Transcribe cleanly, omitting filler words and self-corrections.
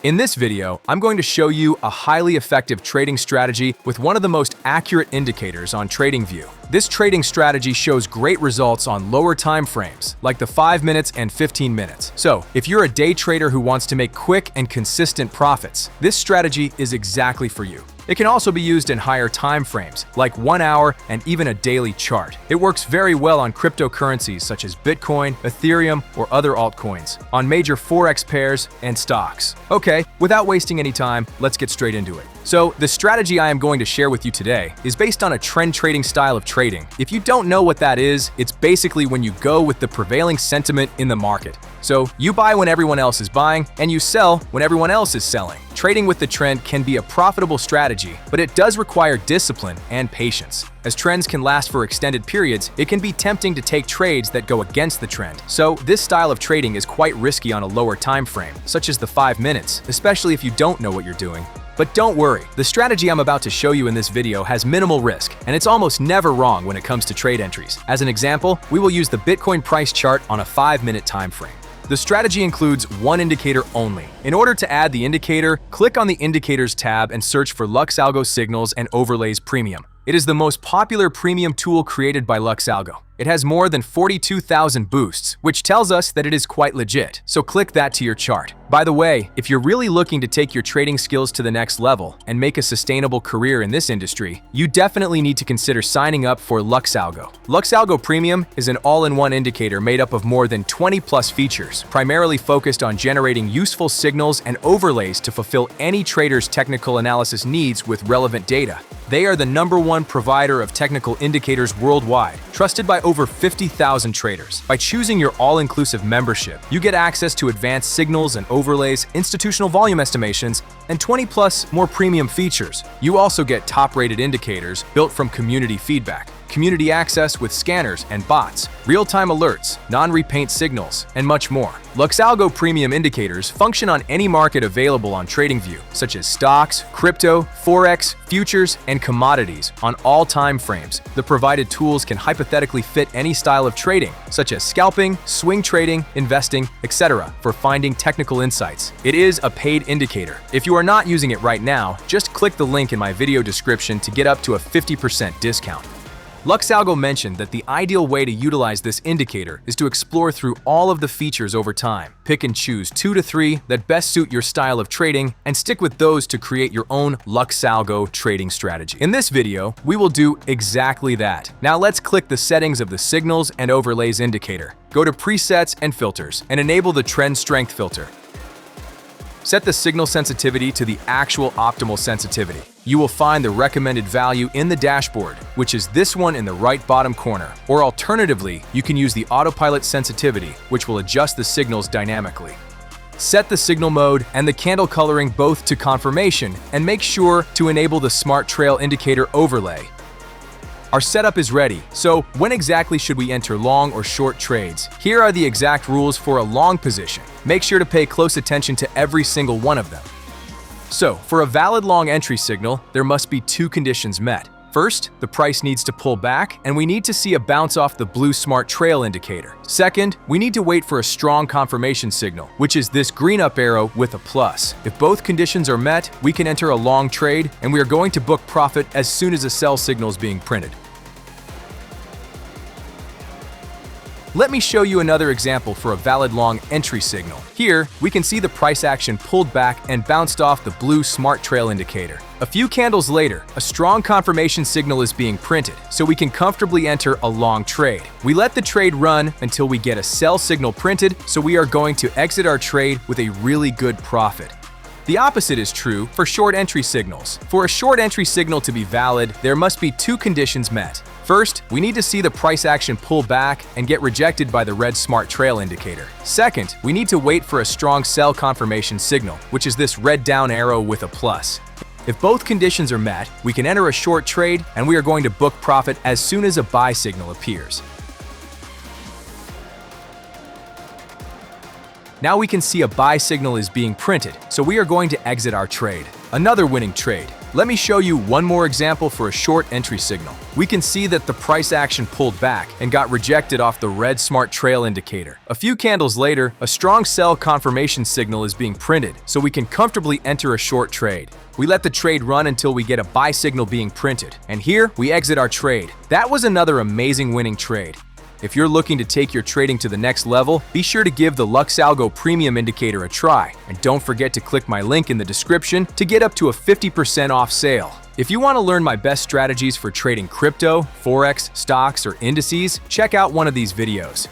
In this video, I'm going to show you a highly effective trading strategy with one of the most accurate indicators on TradingView. This trading strategy shows great results on lower time frames, like the 5 minutes and 15 minutes. So, if you're a day trader who wants to make quick and consistent profits, this strategy is exactly for you. It can also be used in higher time frames, like 1 hour and even a daily chart. It works very well on cryptocurrencies such as Bitcoin, Ethereum, or other altcoins, on major forex pairs and stocks. Okay, without wasting any time, let's get straight into it. So, the strategy I am going to share with you today is based on a trend trading style of trading. If you don't know what that is, it's basically when you go with the prevailing sentiment in the market. So, you buy when everyone else is buying, and you sell when everyone else is selling. Trading with the trend can be a profitable strategy, but it does require discipline and patience. As trends can last for extended periods, it can be tempting to take trades that go against the trend. So, this style of trading is quite risky on a lower time frame, such as the 5 minutes, especially if you don't know what you're doing. But don't worry, the strategy I'm about to show you in this video has minimal risk, and it's almost never wrong when it comes to trade entries. As an example, we will use the Bitcoin price chart on a 5-minute time frame. The strategy includes one indicator only. In order to add the indicator, click on the Indicators tab and search for LuxAlgo Signals and Overlays Premium. It is the most popular premium tool created by LuxAlgo. It has more than 42,000 boosts, which tells us that it is quite legit, so click that to your chart. By the way, if you're really looking to take your trading skills to the next level and make a sustainable career in this industry, you definitely need to consider signing up for LuxAlgo. LuxAlgo Premium is an all-in-one indicator made up of more than 20+ features, primarily focused on generating useful signals and overlays to fulfill any trader's technical analysis needs with relevant data. They are the #1 provider of technical indicators worldwide, trusted by over 50,000 traders. By choosing your all-inclusive membership, you get access to advanced signals and overlays, institutional volume estimations, and 20+ more premium features. You also get top-rated indicators built from community feedback, community access with scanners and bots, real-time alerts, non-repaint signals, and much more. LuxAlgo Premium indicators function on any market available on TradingView, such as stocks, crypto, forex, futures, and commodities on all time frames. The provided tools can hypothetically fit any style of trading, such as scalping, swing trading, investing, etc., for finding technical insights. It is a paid indicator. If you are not using it right now, just click the link in my video description to get up to a 50% discount. LuxAlgo mentioned that the ideal way to utilize this indicator is to explore through all of the features over time. Pick and choose 2 to 3 that best suit your style of trading and stick with those to create your own LuxAlgo trading strategy. In this video, we will do exactly that. Now let's click the settings of the Signals and Overlays indicator. Go to Presets and Filters and enable the Trend Strength filter. Set the signal sensitivity to the actual optimal sensitivity. You will find the recommended value in the dashboard, which is this one in the right bottom corner. Or alternatively, you can use the autopilot sensitivity, which will adjust the signals dynamically. Set the signal mode and the candle coloring both to confirmation, and make sure to enable the Smart Trail Indicator overlay. Our setup is ready, so when exactly should we enter long or short trades? Here are the exact rules for a long position. Make sure to pay close attention to every single one of them. So, for a valid long entry signal, there must be 2 conditions met. First, the price needs to pull back, and we need to see a bounce off the blue Smart Trail indicator. Second, we need to wait for a strong confirmation signal, which is this green up arrow with a plus. If both conditions are met, we can enter a long trade, and we are going to book profit as soon as a sell signal is being printed. Let me show you another example for a valid long entry signal. Here, we can see the price action pulled back and bounced off the blue Smart Trail indicator. A few candles later, a strong confirmation signal is being printed, so we can comfortably enter a long trade. We let the trade run until we get a sell signal printed, so we are going to exit our trade with a really good profit. The opposite is true for short entry signals. For a short entry signal to be valid, there must be 2 conditions met. First, we need to see the price action pull back and get rejected by the red Smart Trail indicator. Second, we need to wait for a strong sell confirmation signal, which is this red down arrow with a plus. If both conditions are met, we can enter a short trade, and we are going to book profit as soon as a buy signal appears. Now we can see a buy signal is being printed, so we are going to exit our trade. Another winning trade. Let me show you one more example for a short entry signal. We can see that the price action pulled back and got rejected off the red smart trail indicator. A few candles later, a strong sell confirmation signal is being printed, so we can comfortably enter a short trade. We let the trade run until we get a buy signal being printed, and here we exit our trade. That was another amazing winning trade. If you're looking to take your trading to the next level, be sure to give the LuxAlgo Premium Indicator a try, and don't forget to click my link in the description to get up to a 50% off sale. If you want to learn my best strategies for trading crypto, forex, stocks, or indices, check out one of these videos.